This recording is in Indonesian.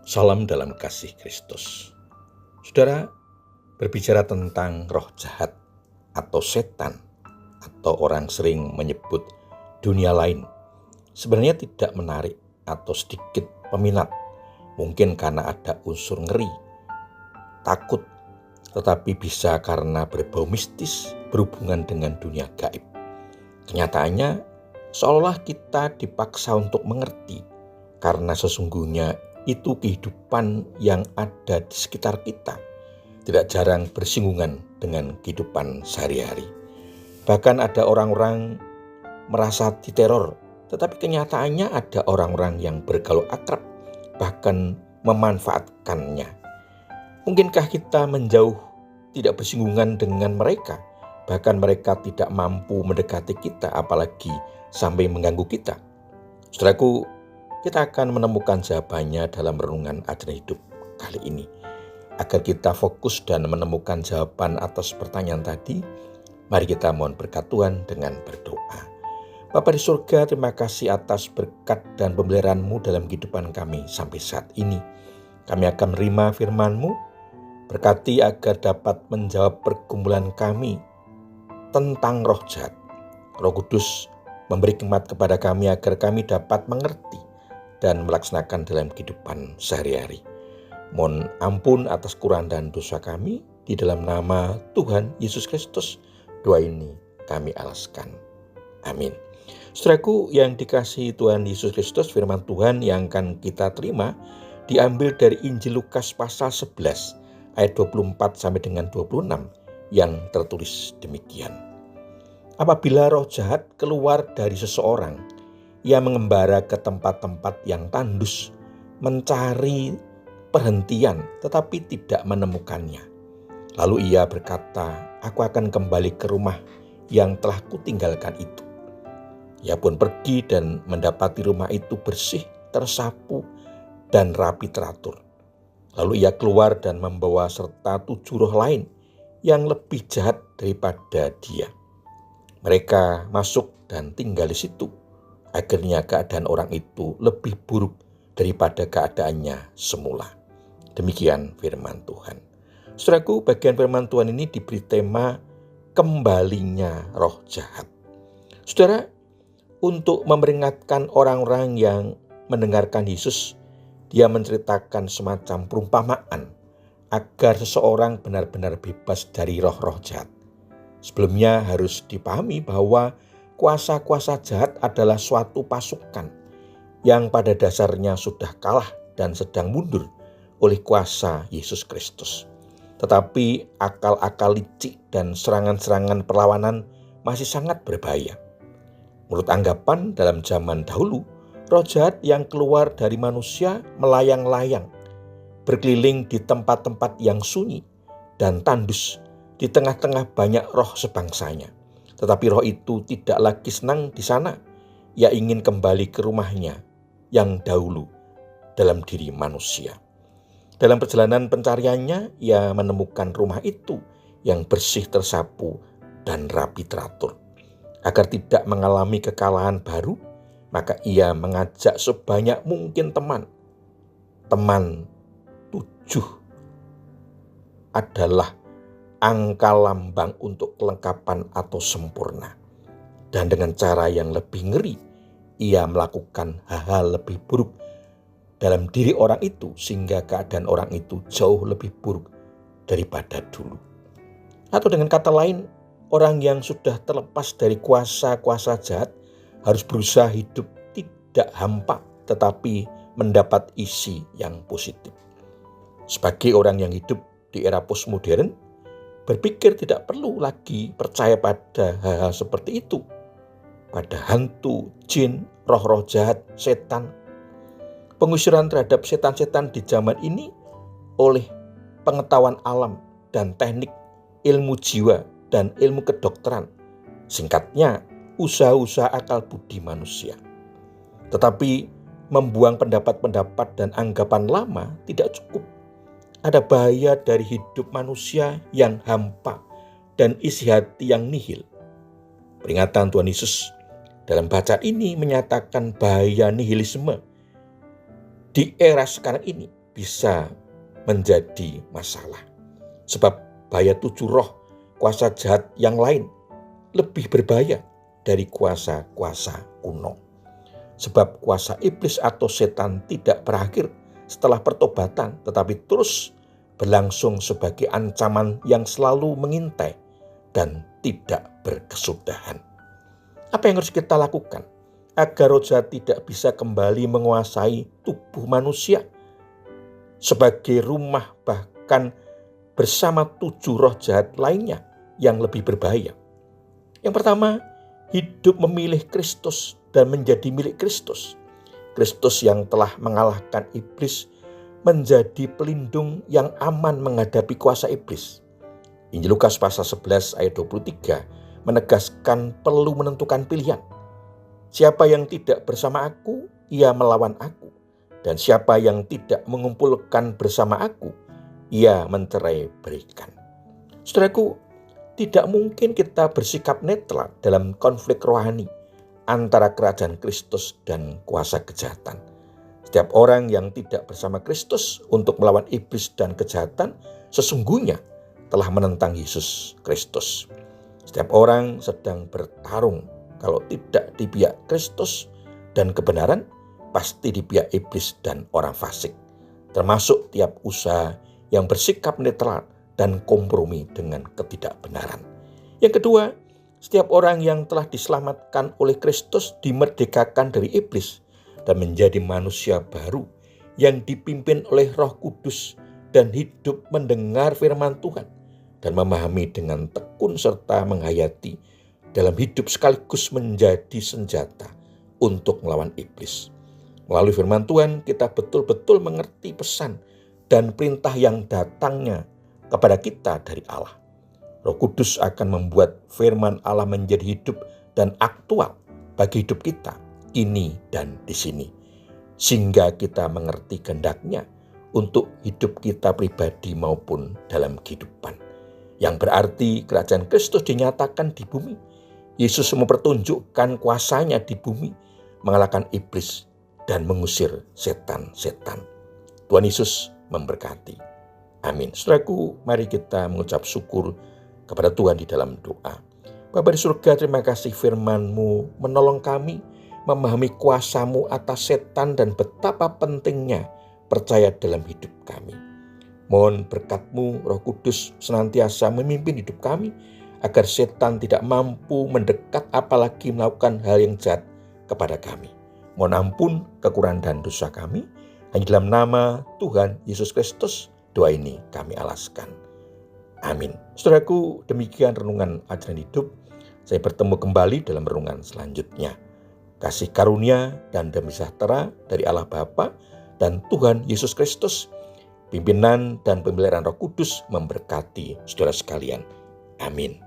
Salam dalam kasih Kristus. Saudara, berbicara tentang roh jahat atau setan, atau orang sering menyebut dunia lain, sebenarnya tidak menarik atau sedikit peminat. Mungkin karena ada unsur ngeri, takut, tetapi bisa karena berbau mistis, berhubungan dengan dunia gaib. Kenyataannya, seolah kita dipaksa untuk mengerti, karena sesungguhnya itu kehidupan yang ada di sekitar kita, tidak jarang bersinggungan dengan kehidupan sehari-hari. Bahkan ada orang-orang merasa diteror, tetapi kenyataannya ada orang-orang yang bergaul akrab, bahkan memanfaatkannya. Mungkinkah kita menjauh, tidak bersinggungan dengan mereka, bahkan mereka tidak mampu mendekati kita, apalagi sampai mengganggu kita? Saudaraku, kita akan menemukan jawabannya dalam renungan ajaran hidup kali ini. Agar kita fokus dan menemukan jawaban atas pertanyaan tadi, mari kita mohon berkat Tuhan dengan berdoa. Bapa di surga, terima kasih atas berkat dan pemeliharaan-Mu dalam kehidupan kami sampai saat ini. Kami akan menerima firman-Mu, berkati agar dapat menjawab pergumulan kami tentang roh jahat. Roh Kudus memberi hikmat kepada kami agar kami dapat mengerti dan melaksanakan dalam kehidupan sehari-hari. Mohon ampun atas kekurangan dan dosa kami, di dalam nama Tuhan Yesus Kristus, doa ini kami alaskan. Amin. Saudaraku yang dikasihi Tuhan Yesus Kristus, firman Tuhan yang akan kita terima diambil dari Injil Lukas pasal 11 ayat 24 sampai dengan 26 yang tertulis demikian. Apabila roh jahat keluar dari seseorang, ia mengembara ke tempat-tempat yang tandus, mencari perhentian tetapi tidak menemukannya. Lalu ia berkata, "Aku akan kembali ke rumah yang telah kutinggalkan itu." Ia pun pergi dan mendapati rumah itu bersih, tersapu, dan rapi teratur. Lalu ia keluar dan membawa serta 7 roh lain yang lebih jahat daripada dia. Mereka masuk dan tinggal di situ. Akhirnya keadaan orang itu lebih buruk daripada keadaannya semula. Demikian firman Tuhan. Saudaraku, bagian firman Tuhan ini diberi tema kembalinya roh jahat. Saudara, untuk memperingatkan orang-orang yang mendengarkan Yesus, dia menceritakan semacam perumpamaan agar seseorang benar-benar bebas dari roh-roh jahat. Sebelumnya harus dipahami bahwa kuasa-kuasa jahat adalah suatu pasukan yang pada dasarnya sudah kalah dan sedang mundur oleh kuasa Yesus Kristus. Tetapi akal-akal licik dan serangan-serangan perlawanan masih sangat berbahaya. Menurut anggapan dalam zaman dahulu, roh jahat yang keluar dari manusia melayang-layang, berkeliling di tempat-tempat yang sunyi dan tandus, di tengah-tengah banyak roh sebangsanya. Tetapi roh itu tidak lagi senang di sana. Ia ingin kembali ke rumahnya yang dahulu dalam diri manusia. Dalam perjalanan pencariannya, ia menemukan rumah itu yang bersih, tersapu, dan rapi teratur. Agar tidak mengalami kekalahan baru, maka ia mengajak sebanyak mungkin teman. Teman 7 adalah angka lambang untuk kelengkapan atau sempurna. Dan dengan cara yang lebih ngeri, ia melakukan hal-hal lebih buruk dalam diri orang itu, sehingga keadaan orang itu jauh lebih buruk daripada dulu. Atau dengan kata lain, orang yang sudah terlepas dari kuasa-kuasa jahat harus berusaha hidup tidak hampa, tetapi mendapat isi yang positif. Sebagai orang yang hidup di era postmodern, berpikir tidak perlu lagi percaya pada hal-hal seperti itu, pada hantu, jin, roh-roh jahat, setan. Pengusiran terhadap setan-setan di zaman ini oleh pengetahuan alam dan teknik ilmu jiwa dan ilmu kedokteran. Singkatnya, usaha-usaha akal budi manusia. Tetapi membuang pendapat-pendapat dan anggapan lama tidak cukup. Ada bahaya dari hidup manusia yang hampa dan isi hati yang nihil. Peringatan Tuhan Yesus dalam bacaan ini menyatakan bahaya nihilisme di era sekarang ini, bisa menjadi masalah. Sebab bahaya 7 roh, kuasa jahat yang lain lebih berbahaya dari kuasa-kuasa kuno. Sebab kuasa iblis atau setan tidak berakhir setelah pertobatan, tetapi terus berlangsung sebagai ancaman yang selalu mengintai dan tidak berkesudahan. Apa yang harus kita lakukan agar roh jahat tidak bisa kembali menguasai tubuh manusia sebagai rumah, bahkan bersama 7 roh jahat lainnya yang lebih berbahaya? Yang pertama, hidup memilih Kristus dan menjadi milik Kristus. Kristus yang telah mengalahkan iblis menjadi pelindung yang aman menghadapi kuasa iblis. Injil Lukas pasal 11 ayat 23 menegaskan perlu menentukan pilihan. Siapa yang tidak bersama aku, ia melawan aku. Dan siapa yang tidak mengumpulkan bersama aku, ia mencerai berikan. Saudaraku, tidak mungkin kita bersikap netral dalam konflik rohani antara kerajaan Kristus dan kuasa kejahatan. Setiap orang yang tidak bersama Kristus untuk melawan iblis dan kejahatan sesungguhnya telah menentang Yesus Kristus. Setiap orang sedang bertarung, kalau tidak di pihak Kristus dan kebenaran, pasti di pihak iblis dan orang fasik. Termasuk tiap usaha yang bersikap netral dan kompromi dengan ketidakbenaran. Yang kedua, setiap orang yang telah diselamatkan oleh Kristus dimerdekakan dari iblis dan menjadi manusia baru yang dipimpin oleh Roh Kudus dan hidup mendengar firman Tuhan dan memahami dengan tekun serta menghayati dalam hidup sekaligus menjadi senjata untuk melawan iblis. Melalui firman Tuhan kita betul-betul mengerti pesan dan perintah yang datangnya kepada kita dari Allah. Roh Kudus akan membuat firman Allah menjadi hidup dan aktual bagi hidup kita ini dan di sini, sehingga kita mengerti kehendaknya untuk hidup kita pribadi maupun dalam kehidupan. Yang berarti kerajaan Kristus dinyatakan di bumi. Yesus mempertunjukkan kuasanya di bumi, mengalahkan iblis dan mengusir setan-setan. Tuhan Yesus memberkati. Amin. Saudaraku, mari kita mengucap syukur kepada Tuhan di dalam doa. Bapa di surga, terima kasih firman-Mu menolong kami memahami kuasa-Mu atas setan dan betapa pentingnya percaya dalam hidup kami. Mohon berkat-Mu, Roh Kudus, senantiasa memimpin hidup kami agar setan tidak mampu mendekat apalagi melakukan hal yang jahat kepada kami. Mohon ampun kekurangan dan dosa kami. Hanya dalam nama Tuhan Yesus Kristus doa ini kami alaskan. Amin. Saudaraku, demikian renungan ajaran hidup. Saya bertemu kembali dalam renungan selanjutnya. Kasih karunia dan damai sejahtera dari Allah Bapa dan Tuhan Yesus Kristus, pimpinan dan pemeliharaan Roh Kudus memberkati saudara sekalian. Amin.